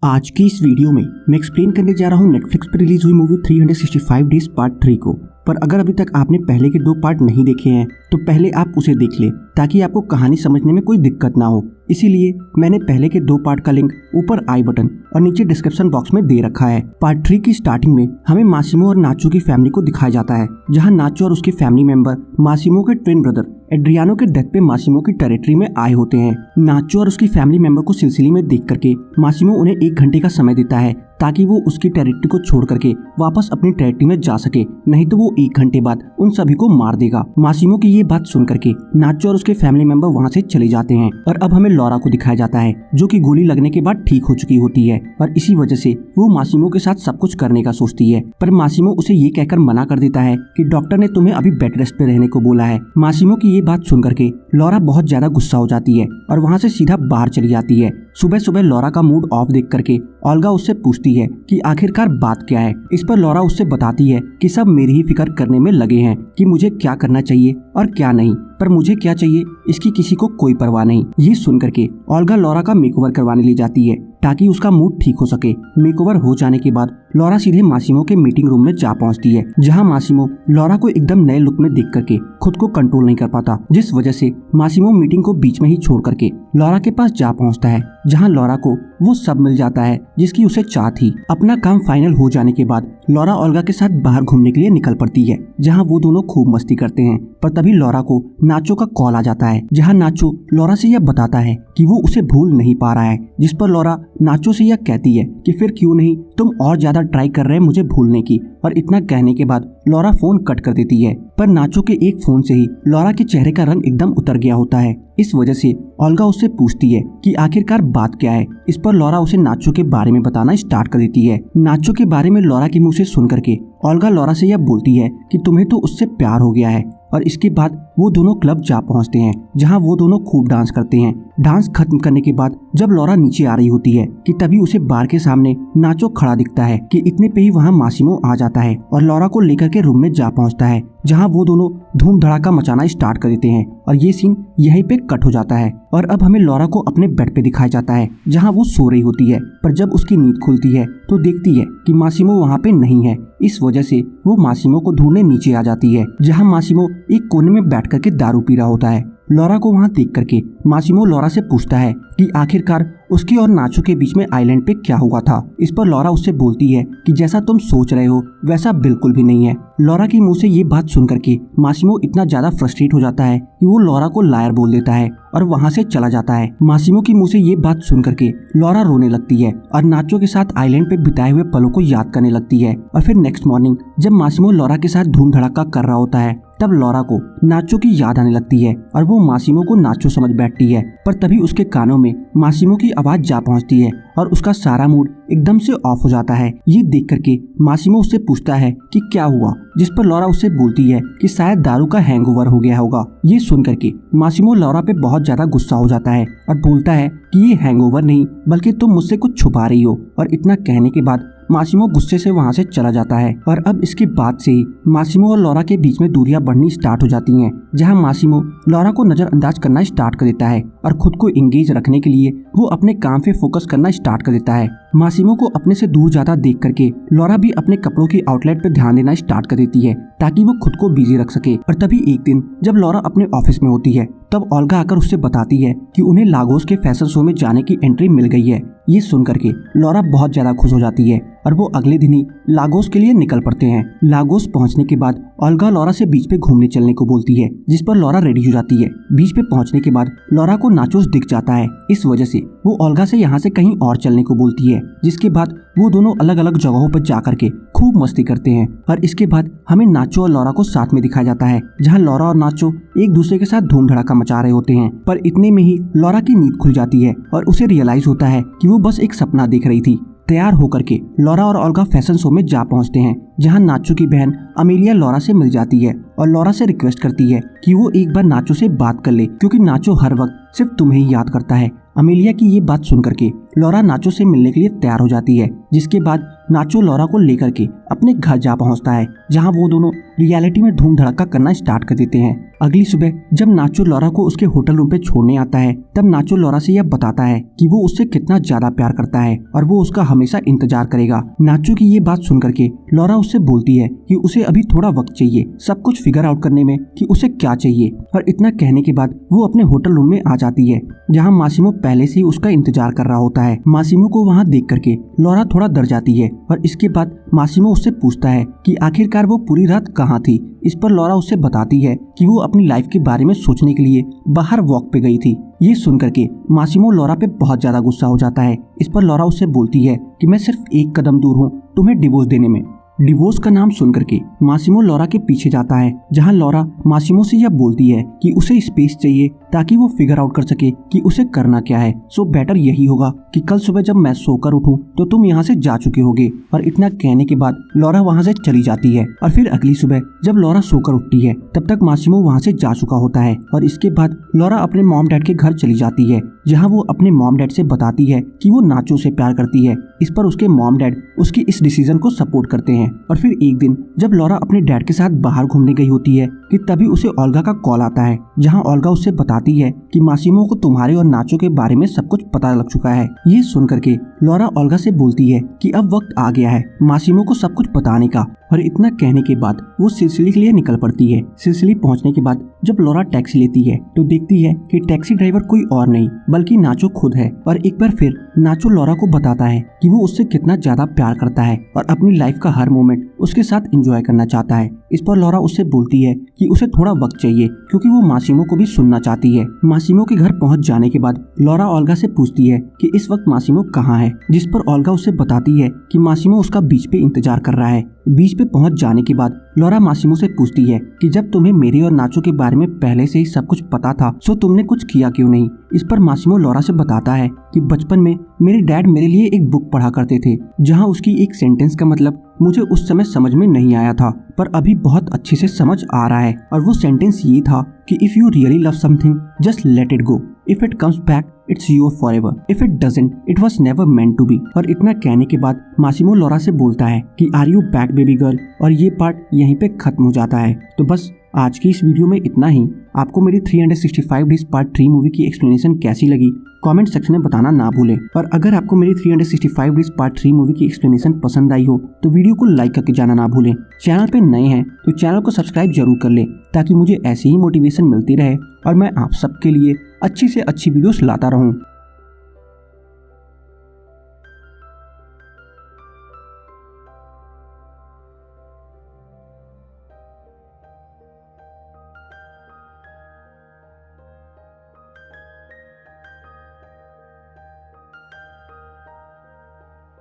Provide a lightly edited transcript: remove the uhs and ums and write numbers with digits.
आज की इस वीडियो में मैं एक्सप्लेन करने जा रहा हूँ नेटफ्लिक्स पर रिलीज हुई मूवी 365 डेज पार्ट 3 को। पर अगर अभी तक आपने पहले के 2 पार्ट नहीं देखे हैं तो पहले आप उसे देख लें ताकि आपको कहानी समझने में कोई दिक्कत ना हो। इसीलिए मैंने पहले के 2 पार्ट का लिंक ऊपर आई बटन और नीचे डिस्क्रिप्शन बॉक्स में दे रखा है। पार्ट 3 की स्टार्टिंग में हमें मासिमो और नाचो की फैमिली को दिखाया जाता है, जहां नाचो और उसके फैमिली मेंबर मासिमो के ट्विन ब्रदर एड्रियानो के डेथ पे मासिमो की टेरिटरी में आए होते हैं। नाचो और उसकी फैमिली मेंबर को सिलसिले में देख करके मासिमो उन्हें 1 घंटे का समय देता है ताकि वो उसकी टेरिटरी को छोड़ करके वापस अपनी टेरिटरी में जा सके, नहीं तो वो 1 घंटे बाद उन सभी को मार देगा। मासिमो की ये बात सुन करके नाचो और उसके फैमिली मेंबर वहाँ से चले जाते हैं और अब हमें लॉरा को दिखाया जाता है जो कि गोली लगने के बाद ठीक हो चुकी होती है और इसी वजह से वो मासिमो के साथ सब कुछ करने का सोचती है। पर मासिमो उसे ये कहकर मना कर देता है कि डॉक्टर ने तुम्हें अभी बेड रेस्ट पे रहने को बोला है। मासिमो की ये बात सुन करके लॉरा बहुत ज्यादा गुस्सा हो जाती है और वहाँ से सीधा बाहर चली जाती है। सुबह सुबह लॉरा का मूड ऑफ देख करके ओल्गा उससे पूछती है कि आखिरकार बात क्या है। इस पर लॉरा उससे बताती है कि सब मेरी ही फिक्र करने में लगे हैं कि मुझे क्या करना चाहिए और क्या नहीं, पर मुझे क्या चाहिए इसकी किसी को कोई परवाह नहीं। ये सुन करके ओल्गा लॉरा का मेकओवर करवाने ले जाती है ताकि उसका मूड ठीक हो सके। मेकओवर हो जाने के बाद लॉरा सीधे मासिमो के मीटिंग रूम में जा पहुंचती है, जहां मासिमो लॉरा को एकदम नए लुक में देख करके खुद को कंट्रोल नहीं कर पाता, जिस वजह से मासिमो मीटिंग को बीच में ही छोड़ करके लॉरा के पास जा पहुंचता है, जहां लॉरा को वो सब मिल जाता है जिसकी उसे चाह थी। अपना काम फाइनल हो जाने के बाद लॉरा ओल्गा के साथ बाहर घूमने के लिए निकल पड़ती है, जहां वो दोनों खूब मस्ती करते हैं। पर तभी लॉरा को नाचो का कॉल आ जाता है, जहां नाचो लॉरा से यह बताता है कि वो उसे भूल नहीं पा रहा है, जिस पर लॉरा नाचो से यह कहती है कि फिर क्यों नहीं तुम और ज्यादा ट्राई कर रहे हैं मुझे भूलने की। और इतना कहने के बाद लॉरा फोन कट कर देती है, पर नाचो के एक फोन से ही लॉरा के चेहरे का रंग एकदम उतर गया होता है। इस वजह से ओल्गा उससे पूछती है कि आखिरकार बात क्या है। इस पर लॉरा उसे नाचो के बारे में बताना स्टार्ट कर देती है। नाचो के बारे में लॉरा के मुंह से सुन करके ओल्गा लॉरा से यह बोलती है कि तुम्हें तो उससे प्यार हो गया है। और इसके बाद वो दोनों क्लब जा पहुंचते हैं, जहां वो दोनों खूब डांस करते हैं। डांस खत्म करने के बाद जब लॉरा नीचे आ रही होती है कि तभी उसे बार के सामने नाचो खड़ा दिखता है कि इतने पे ही वहां मासिमो आ जाता है और लॉरा को लेकर के रूम में जा पहुंचता है, जहां वो दोनों धूम धड़ाका मचाना स्टार्ट कर देते हैं। और ये सीन यहीं पे कट हो जाता है और अब हमें लॉरा को अपने बेड पे दिखाया जाता है, जहां वो सो रही होती है। पर जब उसकी नींद खुलती है तो देखती है कि मासिमो वहां पे नहीं है। इस वजह से वो मासिमो को ढूंढने नीचे आ जाती है, जहां मासिमो एक कोने में बैठ करके दारू पी रहा होता है। लॉरा को वहां देख करके मासिमो लॉरा से पूछता है कि आखिरकार उसके और नाचो के बीच में आइलैंड पे क्या हुआ था। इस पर लॉरा उससे बोलती है कि जैसा तुम सोच रहे हो वैसा बिल्कुल भी नहीं है। लॉरा की मुंह से ये बात सुन करके मासिमो इतना ज्यादा फ्रस्ट्रेट हो जाता है कि वो लॉरा को लायर बोल देता है और वहाँ से चला जाता है। मासिमो की मुंह से ये बात सुन करके लॉरा रोने लगती है और नाचो के साथ आइलैंड पे बिताए हुए पलों को याद करने लगती है। और फिर नेक्स्ट मॉर्निंग जब मासिमो लॉरा के साथ धूम धड़ाका कर रहा होता है, तब लॉरा को नाचो की याद आने लगती है और वो मासिमो को नाचो समझ बैठती है। पर तभी उसके कानों में मासिमो की आवाज जा पहुंचती है और उसका सारा मूड एकदम से ऑफ हो जाता है। ये देख करके मासिमो उससे पूछता है कि क्या हुआ, जिस पर लॉरा उससे बोलती है कि शायद दारू का हैंगओवर हो गया होगा। ये सुन करके मासिमो लॉरा पे बहुत ज्यादा गुस्सा हो जाता है और बोलता है कि ये हैंगओवर नहीं बल्कि तुम मुझसे कुछ छुपा रही हो। और इतना कहने के बाद मासिमो गुस्से से वहाँ से चला जाता है। और अब इसके बाद से ही मासिमो और लॉरा के बीच में दूरियां बढ़नी स्टार्ट हो जाती हैं, जहां मासिमो लॉरा को नजरअंदाज करना स्टार्ट कर देता है और खुद को एंगेज रखने के लिए वो अपने काम पे फोकस करना स्टार्ट कर देता है। मासिमो को अपने से दूर जाता देख करके लॉरा भी अपने कपड़ों की आउटलेट पे ध्यान देना स्टार्ट कर देती है ताकि वो खुद को बिजी रख सके। और तभी एक दिन जब लॉरा अपने ऑफिस में होती है, तब ओल्गा आकर उससे बताती है कि उन्हें लागोस के फैशन शो में जाने की एंट्री मिल गई है। ये सुन करके लॉरा बहुत ज्यादा खुश हो जाती है और वो अगले दिन ही लागोस के लिए निकल पड़ते हैं। लागोस पहुंचने के बाद ओल्गा लॉरा से बीच पे घूमने चलने को बोलती है, जिस पर लॉरा रेडी हो जाती है। बीच पे पहुंचने के बाद लॉरा को नाचोस दिख जाता है। इस वजह से वो ओल्गा से यहाँ से कहीं और चलने को बोलती है, जिसके बाद वो दोनों अलग अलग जगहों पर जा करके खूब मस्ती करते हैं। और इसके बाद हमें नाचो और लॉरा को साथ में दिखाया जाता है, जहाँ लॉरा और नाचो एक दूसरे के साथ धूम धड़ाका मचा रहे होते हैं। पर इतने में ही लॉरा की नींद खुल जाती है और उसे रियलाइज होता है कि वो बस एक सपना देख रही थी। तैयार होकर के लॉरा और ओल्गा फैशन शो में जा पहुंचते हैं, जहां नाचो की बहन अमेलिया लॉरा से मिल जाती है और लॉरा से रिक्वेस्ट करती है कि वो एक बार नाचो से बात कर ले, क्योंकि नाचो हर वक्त सिर्फ तुम्हें ही याद करता है। अमेलिया की ये बात सुन करके लॉरा नाचो से मिलने के लिए तैयार हो जाती है, जिसके बाद नाचो लॉरा को लेकर के अपने घर जा पहुंचता है जहाँ वो दोनों रियलिटी में धूम धड़का करना स्टार्ट कर देते हैं। अगली सुबह जब नाचो लॉरा को उसके होटल रूम पे छोड़ने आता है, तब नाचो लॉरा से यह बताता है कि वो उससे कितना ज्यादा प्यार करता है और वो उसका हमेशा इंतजार करेगा। नाचो की ये बात सुन करके लॉरा उससे बोलती है कि उसे अभी थोड़ा वक्त चाहिए सब कुछ फिगर आउट करने में कि उसे क्या चाहिए, और इतना कहने के बाद वो अपने होटल रूम में आ जाती है जहाँ मासिमो पहले से ही उसका इंतजार कर रहा होता है। मासिमो को वहाँ देख करके लॉरा थोड़ा डर जाती है और इसके बाद मासिमो उससे पूछता है कि आखिरकार वो पूरी रात कहाँ थी। इस पर लॉरा उससे बताती है कि वो अपनी लाइफ के बारे में सोचने के लिए बाहर वॉक पे गई थी। ये सुन करके मासिमो लॉरा पे बहुत ज्यादा गुस्सा हो जाता है। इस पर लॉरा उससे बोलती है कि मैं सिर्फ एक कदम दूर हूँ तुम्हें डिवोर्स देने में। डिवोर्स का नाम सुन करके मासिमो लॉरा के पीछे जाता है, जहां लॉरा मासिमो से यह बोलती है कि उसे स्पेस चाहिए ताकि वो फिगर आउट कर सके कि उसे करना क्या है। सो बेटर यही होगा कि कल सुबह जब मैं सोकर उठूं तो तुम यहाँ से जा चुके होगे। और इतना कहने के बाद लॉरा वहाँ से चली जाती है। और फिर अगली सुबह जब लॉरा सोकर उठती है तब तक मासिमो वहाँ से जा चुका होता है। और इसके बाद लॉरा अपने मॉम डैड के घर चली जाती है, जहाँ वो अपने मॉम डैड से बताती है कि वो नाचो से प्यार करती है। इस पर उसके मॉम डैड उसकी इस डिसीजन को सपोर्ट करते हैं। और फिर एक दिन जब लॉरा अपने डैड के साथ बाहर घूमने गई होती है कि तभी उसे ओल्गा का कॉल आता है, जहां ओल्गा उससे बताती है कि मासिमो को तुम्हारे और नाचो के बारे में सब कुछ पता लग चुका है। ये सुन करके लॉरा ओल्गा से बोलती है कि अब वक्त आ गया है मासिमो को सब कुछ बताने का। और इतना कहने के बाद वो सिसिली के लिए निकल पड़ती है। सिसिली पहुंचने के बाद जब लॉरा टैक्सी लेती है तो देखती है कि टैक्सी ड्राइवर कोई और नहीं बल्कि नाचो खुद है। और एक बार फिर नाचो लॉरा को बताता है कि वो उससे कितना ज्यादा प्यार करता है और अपनी लाइफ का हर मोमेंट उसके साथ एंजॉय करना चाहता है। इस पर लॉरा उससे बोलती है कि उसे थोड़ा वक्त चाहिए क्योंकि वो मासिमो को भी सुनना चाहती है। मासिमो के घर पहुंच जाने के बाद लॉरा ओल्गा से पूछती है कि इस वक्त मासिमो कहाँ है, जिस पर ओल्गा उससे बताती है कि मासिमो उसका बीच पे इंतजार कर रहा है। बीच पे पहुंच जाने के बाद लॉरा मासिमो से पूछती है कि जब तुम्हें मेरे और नाचो के बारे में पहले से ही सब कुछ पता था सो तुमने कुछ किया क्यों नहीं। इस पर मासिमो लॉरा से बताता है कि बचपन में मेरे डैड मेरे लिए एक बुक पढ़ा करते थे, जहां उसकी एक सेंटेंस का मतलब मुझे उस समय समझ में नहीं आया था पर अभी बहुत अच्छे से समझ आ रहा है। और वो सेंटेंस ये था कि if you really love something just let it go, if it comes back it's your forever, if it doesn't it was never meant to be. और इतना कहने के बाद मासिमो लॉरा से बोलता है कि are you back baby girl, और ये पार्ट यहीं पे खत्म हो जाता है। तो बस आज की इस वीडियो में इतना ही। आपको मेरी 365 डेज पार्ट 3 मूवी की एक्सप्लेनेशन कैसी लगी कमेंट सेक्शन में बताना ना भूलें। और अगर आपको मेरी 365 डेज पार्ट 3 मूवी की एक्सप्लेनेशन पसंद आई हो तो वीडियो को लाइक करके जाना ना भूलें। चैनल पे नए हैं तो चैनल को सब्सक्राइब जरूर कर लें ताकि मुझे ऐसी ही मोटिवेशन मिलती रहे और मैं आप सबके लिए अच्छी से अच्छी वीडियोस लाता रहूं।